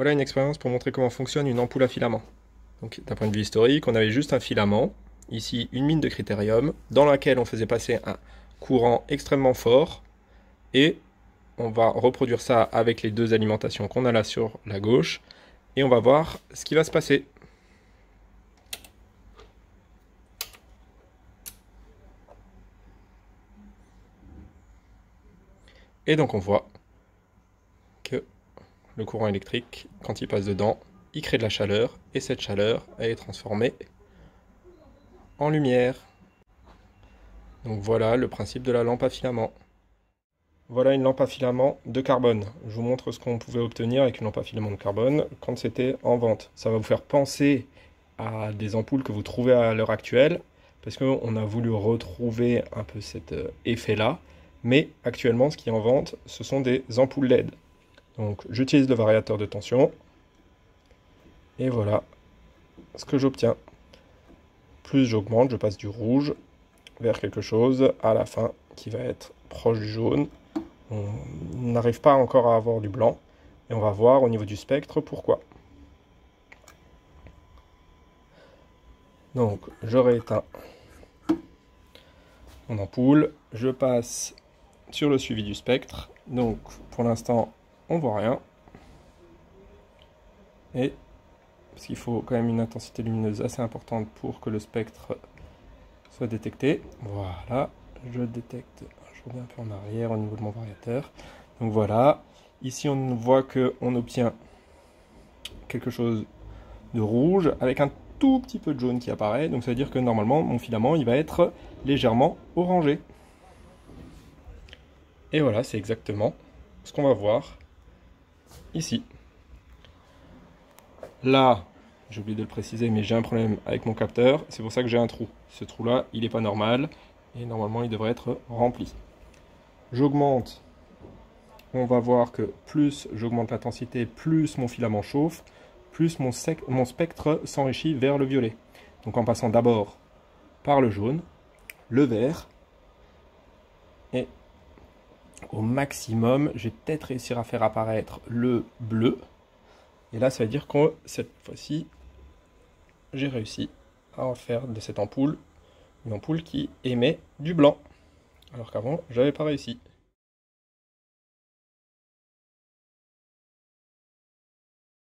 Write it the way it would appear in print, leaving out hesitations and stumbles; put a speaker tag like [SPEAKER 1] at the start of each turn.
[SPEAKER 1] Voilà une expérience pour montrer comment fonctionne une ampoule à filament. Donc d'un point de vue historique, on avait juste un filament, ici une mine de critérium, dans laquelle on faisait passer un courant extrêmement fort, et on va reproduire ça avec les deux alimentations qu'on a là sur la gauche, et on va voir ce qui va se passer. Et donc on voit que le courant électrique, quand il passe dedans, il crée de la chaleur, et cette chaleur, elle est transformée en lumière. Donc voilà le principe de la lampe à filament. Voilà une lampe à filament de carbone. Je vous montre ce qu'on pouvait obtenir avec une lampe à filament de carbone quand c'était en vente. Ça va vous faire penser à des ampoules que vous trouvez à l'heure actuelle, parce qu'on a voulu retrouver un peu cet effet-là. Mais actuellement, ce qui est en vente, ce sont des ampoules LED. Donc j'utilise le variateur de tension. Et voilà ce que j'obtiens. Plus j'augmente, je passe du rouge vers quelque chose à la fin qui va être proche du jaune. On n'arrive pas encore à avoir du blanc. Et on va voir au niveau du spectre pourquoi. Donc je rééteins mon ampoule. Je passe sur le suivi du spectre. Donc pour l'instant on voit rien. Et parce qu'il faut quand même une intensité lumineuse assez importante pour que le spectre soit détecté. Voilà, je détecte. Je reviens un peu en arrière au niveau de mon variateur. Donc voilà, ici on voit qu'on obtient quelque chose de rouge avec un tout petit peu de jaune qui apparaît. Donc ça veut dire que normalement mon filament il va être légèrement orangé. Et voilà, c'est exactement ce qu'on va voir ici. Là, j'ai oublié de le préciser, mais j'ai un problème avec mon capteur. C'est pour ça que j'ai un trou. Ce trou-là, il n'est pas normal. Et normalement, il devrait être rempli. J'augmente. On va voir que plus j'augmente l'intensité, plus mon filament chauffe, plus mon spectre s'enrichit vers le violet. Donc en passant d'abord par le jaune, le vert, et au maximum, je vais peut-être réussir à faire apparaître le bleu. Et là, ça veut dire que cette fois-ci, j'ai réussi à en faire de cette ampoule une ampoule qui émet du blanc. Alors qu'avant, j'avais pas réussi.